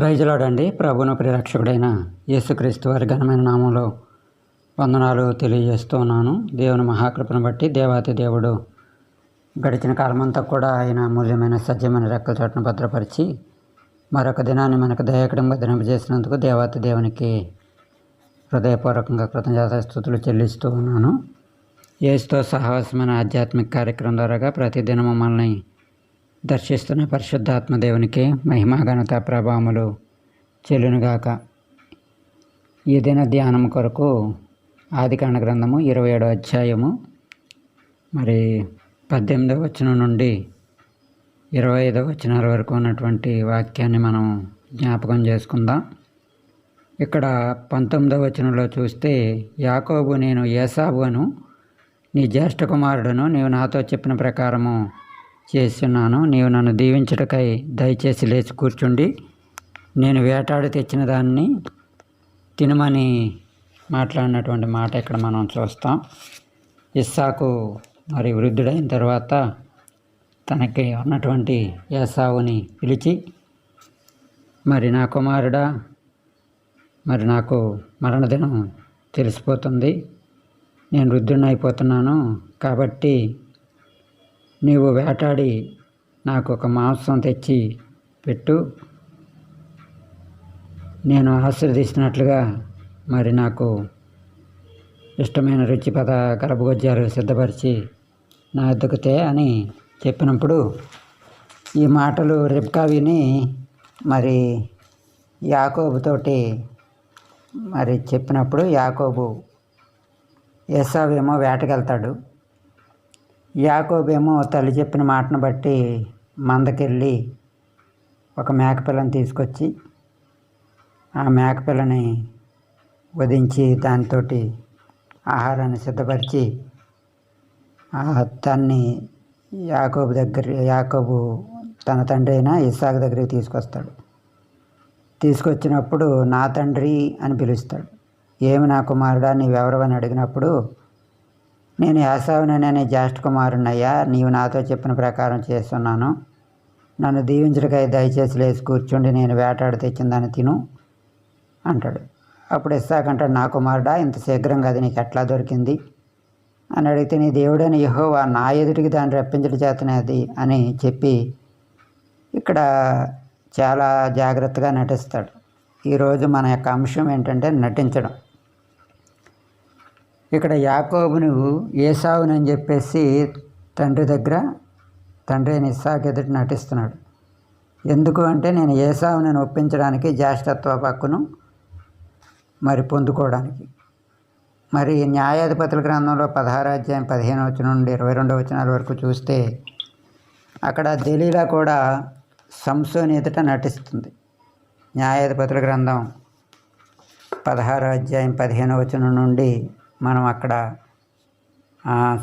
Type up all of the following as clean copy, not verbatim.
ప్రైజ్లాడండి. ప్రభువును ప్రియరక్షకుడైన యేసుక్రీస్తు వారి ఘనమైన నామంలో వందనాలు తెలియజేస్తూ ఉన్నాను. దేవుని మహాకృపను బట్టి దేవాతి దేవుడు గడిచిన కాలమంతా కూడా ఆయన మూల్యమైన సత్యమైన రెక్కల చోటును భద్రపరిచి మరొక దినాన్ని మనకు దయాకరంగా దింపజేసినందుకు దేవాతి దేవునికి హృదయపూర్వకంగా కృతజ్ఞతాస్తుతులు చెల్లిస్తూ ఉన్నాను. యేసుతో సహవాసమైన ఆధ్యాత్మిక కార్యక్రమం ద్వారాగా ప్రతిదినం మమ్మల్ని దర్శిస్తున్న పరిశుద్ధాత్మ దేవునికి మహిమ ఘనత ప్రభావములు చెల్లునుగాక. ఈ దిన ధ్యానం కొరకు ఆదికాండ గ్రంథము 27వ అధ్యాయము 18వ వచనం నుండి 25వ వచనాల వరకు ఉన్నటువంటి వాక్యాన్ని మనం జ్ఞాపకం చేసుకుందాం. ఇక్కడ 19వ వచనంలో చూస్తే, యాకోబు, నేను ఏసావును, నీ జ్యేష్ఠ కుమారుడును, నీవు నాతో చెప్పిన ప్రకారము చేస్తున్నాను. నీవు నన్ను దీవించుటకై దయచేసి లేచి కూర్చుండి నేను వేటాడి తెచ్చిన దాన్ని తినమని మాట్లాడినటువంటి మాట ఇక్కడ మనం చూస్తాం. ఇస్సాకు వృద్ధుడైన తర్వాత తనకి ఉన్నటువంటి ఏసావుని పిలిచి, నా కుమారుడా, నాకు మరణదినం తెలిసిపోతుంది, నేను వృద్ధుడిని అయిపోతున్నాను, కాబట్టి నీవు వేటాడి నాకు ఒక మాంసం తెచ్చి పెట్టు, నేను ఆశీర్వదిస్తున్నట్లుగా నాకు ఇష్టమైన రుచిపద గర్భగోజ్యాలు సిద్ధపరిచి నా ఎద్దుకుతే అని చెప్పినప్పుడు, ఈ మాటలు రిబ్కా విని యాకోబుతోటి చెప్పినప్పుడు, యాకోబు ఏసావేమో వేటకెళ్తాడు. యాకోబేమో తల్లి చెప్పిన మాటను బట్టి మందకెళ్ళి ఒక మేకపిల్లని తీసుకొచ్చి ఆ మేకపిల్లని వధించి దానితో ఆహారాన్ని సిద్ధపరిచి తన్ని యాకోబు తన తండ్రి అయిన ఇస్సాకు దగ్గరికి తీసుకొస్తాడు. తీసుకొచ్చినప్పుడు నా తండ్రి అని పిలుస్తాడు. ఏమి నా కుమారుడా, నీవెవరవని అడిగినప్పుడు, నేను ఏసావుననే జ్యేష్ఠ కుమారునయ్యా, నీవు నాతో చెప్పిన ప్రకారం చేస్తున్నాను, నన్ను దీవించడికై దయచేసి లేచి కూర్చుండి నేను వేటాడి తెచ్చిన దాన్ని తిను అంటాడు. అప్పుడు ఇస్సాకు అంటాడు, నా కుమారుడా, ఇంత శీఘ్రంగా అది నీకు ఎట్లా దొరికింది అని అడిగితే, నీ దేవుడైన యెహోవా నా ఎదుటికి దాన్ని రప్పించడం చేతనే అది అని చెప్పి ఇక్కడ చాలా జాగ్రత్తగా నటిస్తాడు. ఈరోజు మన యొక్క అంశం ఏంటంటే నటించడం. ఇక్కడ యాకోబును ఏసావునని చెప్పేసి తండ్రి అయిన ఇస్సాకు ఎదుట నటిస్తున్నాడు. ఎందుకు అంటే, నేను ఏసావునని ఒప్పించడానికి, జ్యేష్ఠత్వ హక్కును పొందుకోవడానికి. న్యాయాధిపతుల గ్రంథంలో 16వ అధ్యాయం 15వ వచనం నుండి 22వ వచనాల వరకు చూస్తే, అక్కడ దెలీలా కూడా సంసోను ఎదుట నటిస్తుంది. న్యాయాధిపతుల గ్రంథం 16వ అధ్యాయం 15వ వచనం నుండి మనం అక్కడ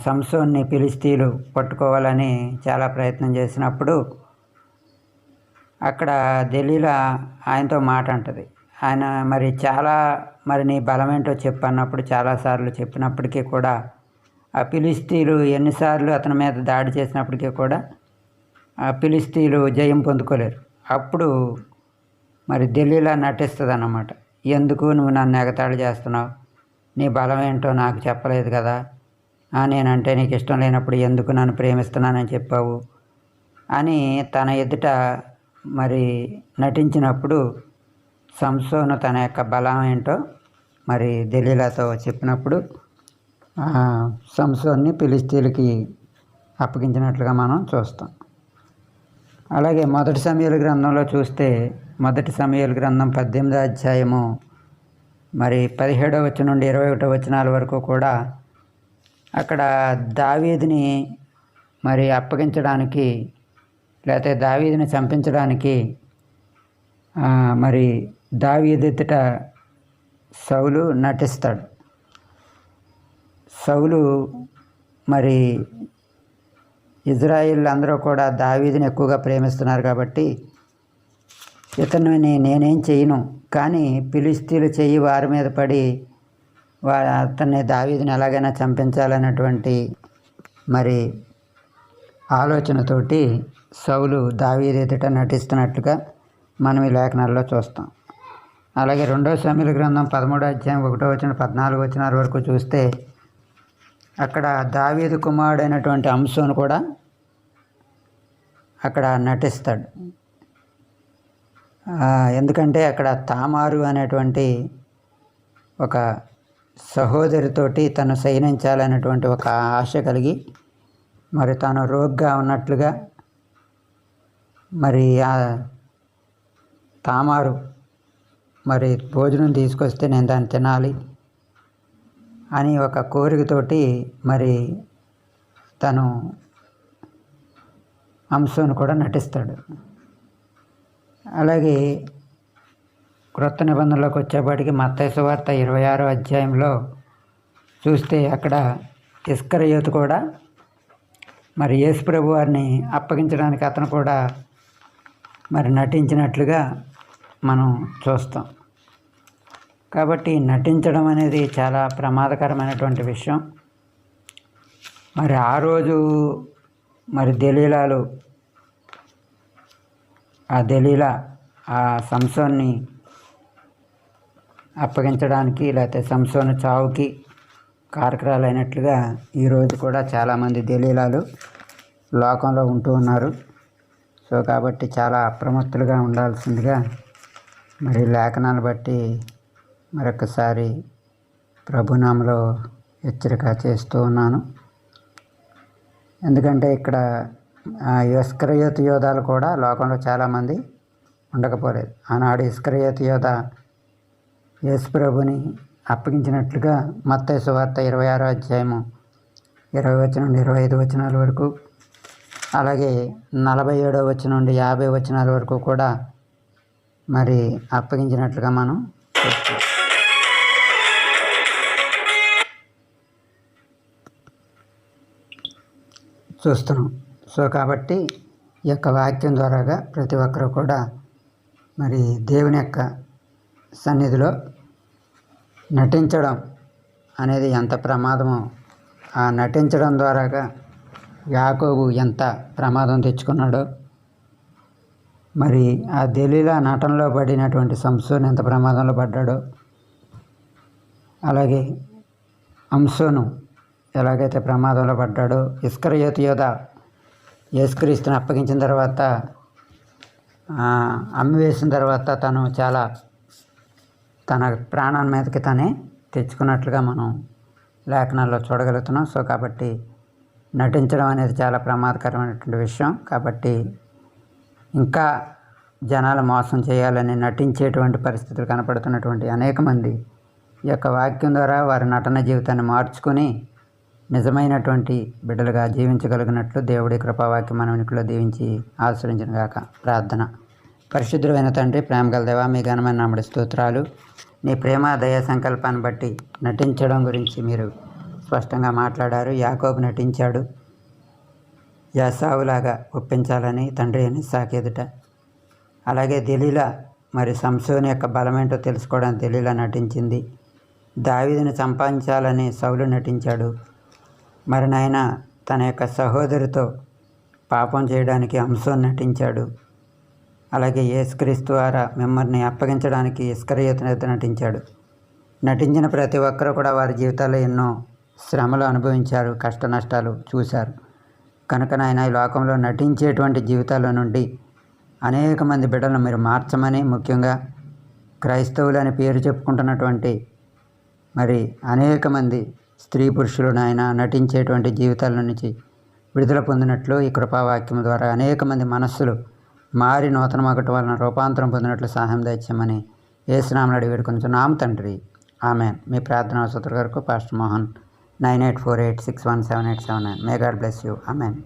సంసోన్ని ఫిలిష్తీయులు పట్టుకోవాలని చాలా ప్రయత్నం చేసినప్పుడు అక్కడ దెలీలా ఆయనతో మాట అంటది. ఆయన చాలా నీ బలం ఏంటో చెప్పన్నప్పుడు చాలాసార్లు చెప్పినప్పటికీ కూడా ఆ ఫిలిష్తీయులు ఎన్నిసార్లు అతని మీద దాడి చేసినప్పటికీ కూడా ఆ ఫిలిష్తీయులు జయం పొందుకోలేరు. అప్పుడు దెలీలా నటిస్తుంది అన్నమాట. ఎందుకు నువ్వు నన్ను ఎగతాళి చేస్తున్నావు, నీ బలం ఏంటో నాకు చెప్పలేదు కదా, నేనంటే నీకు ఇష్టం లేనప్పుడు ఎందుకు నన్ను ప్రేమిస్తున్నానని చెప్పావు అని తన ఎదుట నటించినప్పుడు సంసోను తన యొక్క బలం ఏంటో దెలీలాతో చెప్పినప్పుడు సంసోన్ని ఫిలిష్తీయులకి అప్పగించినట్లుగా మనం చూస్తాం. అలాగే మొదటి సమూయేలు గ్రంథంలో చూస్తే, మొదటి సమూయేలు గ్రంథం 18వ అధ్యాయము 17వ వచనం నుండి 21వ వచనాల వరకు కూడా అక్కడ దావీదుని అప్పగించడానికి, లేకపోతే దావీదుని చంపించడానికి దావీదు ఎదుట సౌలు నటిస్తాడు. సౌలు ఇజ్రాయిల్ అందరూ కూడా దావీదుని ఎక్కువగా ప్రేమిస్తున్నారు కాబట్టి ఇతన్ని నేనేం చేయను, కానీ ఫిలిష్తీయులు చెయ్యి వారి మీద పడి అతన్ని దావీదుని ఎలాగైనా చంపించాలన్నటువంటి ఆలోచనతోటి సౌలు దావీదు ఎదుట నటిస్తున్నట్లుగా మనం ఈ లేఖనాల్లో చూస్తాం. అలాగే 2 సమూయేలు గ్రంథం 13వ అధ్యాయం 1వ వచనం 14వ వచనాల వరకు చూస్తే అక్కడ దావీదు కుమారుడైనటువంటి అంశోను కూడా అక్కడ నటిస్తాడు. ఎందుకంటే అక్కడ తామారు అనేటువంటి ఒక సహోదరితోటి తను శయనించాలనేటువంటి ఒక ఆశ కలిగి మరి తాను రోగ్గా ఉన్నట్లుగా మరి ఆ తామారు మరి భోజనం తీసుకొస్తే నేను దాన్ని తినాలి అని ఒక కోరికతోటి మరి తను అంశను కూడా నటిస్తాడు. అలాగే క్రొత్త నిబంధనలోకి వచ్చేపాటికి మత్తయి సువార్త 26వ అధ్యాయంలో చూస్తే అక్కడ ఇస్కరియోతు కూడా మరి యేసు ప్రభు వారిని అప్పగించడానికి అతను కూడా మరి నటించినట్లుగా మనం చూస్తాం. కాబట్టి నటించడం అనేది చాలా ప్రమాదకరమైనటువంటి విషయం. మరి ఆ రోజు మరి దెలీలా ఆ సంసోన్ని అప్పగించడానికి లేకపోతే సంసోను చావుకి కారకురాలైనట్లుగా ఈరోజు కూడా చాలామంది దెలీలాలు లోకంలో ఉంటూ ఉన్నారు. సో కాబట్టి చాలా అప్రమత్తులుగా ఉండాల్సిందిగా మరి లేఖనాలు బట్టి మరొకసారి ప్రభునామలో హెచ్చరిక చేస్తూ ఉన్నాను. ఎందుకంటే ఇక్కడ ఇస్కరియోతు యోధాలు కూడా లోకంలో చాలామంది ఉండకపోలేదు. ఆనాడు ఇస్కరియోతు యోధ యేసు ప్రభుని అప్పగించినట్లుగా మత్తయి సువార్త 26వ అధ్యాయము 20 వచనం నుండి 25 వచనాల వరకు, అలాగే 47వ వచనం నుండి 50 వచనాల వరకు కూడా మరి అప్పగించినట్లుగా మనం చూస్తున్నాం. సో కాబట్టి ఈ యొక్క వాక్యం ద్వారాగా ప్రతి ఒక్కరూ కూడా మరి దేవుని యొక్క సన్నిధిలో నటించడం అనేది ఎంత ప్రమాదమో, ఆ నటించడం ద్వారాగా యాకోబు ఎంత ప్రమాదం తెచ్చుకున్నాడో, మరి ఆ దెలీలా నటనలో పడినటువంటి సంసోను ఎంత ప్రమాదంలో పడ్డాడో, అలాగే అంశోను ఎలాగైతే ప్రమాదంలో పడ్డాడో, ఇస్కరియోతు యోధ యేసుక్రీస్తుని అప్పగించిన తర్వాత అమ్మివేసిన తర్వాత తను చాలా తన ప్రాణాన్ని మీదకి తనే తెచ్చుకున్నట్లుగా మనం లేఖనాల్లో చూడగలుగుతున్నాం. సో కాబట్టి నటించడం అనేది చాలా ప్రమాదకరమైనటువంటి విషయం. కాబట్టి ఇంకా జనాలు మోసం చేయాలని నటించేటువంటి పరిస్థితులు కనపడుతున్నటువంటి అనేక మంది ఈ యొక్క వాక్యం ద్వారా వారి నటన జీవితాన్ని మార్చుకొని నిజమైనటువంటి బిడ్డలుగా జీవించగలిగినట్లు దేవుడి కృపావాక్యం మన వెనుకలో దీవించి ఆశ్రయించిన గాక. ప్రార్థన. పరిశుద్ధుడైన తండ్రి, ప్రేమగల దేవా, మీ ఘనమైన నామమున స్తోత్రాలు. నీ ప్రేమ దయ సంకల్పాన్ని బట్టి నటించడం గురించి మీరు స్పష్టంగా మాట్లాడారు. యాకోబు నటించాడు యాసావులాగా ఒప్పించాలని తండ్రి అని సాకేదుట. అలాగే దెలీలా మరి సంసోను యొక్క బలమేంటో తెలుసుకోవడానికి దెలీలా నటించింది. దావీదుని సంపాదించాలని సౌలు నటించాడు. మరి నాయన తన యొక్క సహోదరితో పాపం చేయడానికి అంశోను నటించాడు. అలాగే యేసుక్రీస్తు ద్వారా మిమ్మల్ని అప్పగించడానికి ఇస్కరియోతు నటించాడు. నటించిన ప్రతి ఒక్కరూ కూడా వారి జీవితాల్లో ఎన్నో శ్రమలు అనుభవించారు, కష్ట నష్టాలు చూశారు. కనుక నాయన ఈ లోకంలో నటించేటువంటి జీవితాల నుండి అనేక మంది బిడ్డలను మీరు మార్చమని, ముఖ్యంగా క్రైస్తవులని పేరు చెప్పుకుంటున్నటువంటి మరి అనేక మంది స్త్రీ పురుషులు నాయన నటించేటువంటి జీవితాల నుంచి విడుదల పొందినట్లు ఈ కృపావాక్యం ద్వారా అనేక మంది మనస్సులు మారి నూతన మగటి వలన రూపాంతరం పొందినట్లు సహాయం దయచేయమని యేసు నామమున అడిగి వేడుకొనుచున్నాము తండ్రి. ఆమేన్. మీ ప్రార్థన అవసరం కొరకు pastor Mohan 9848617879. May God bless you. Amen.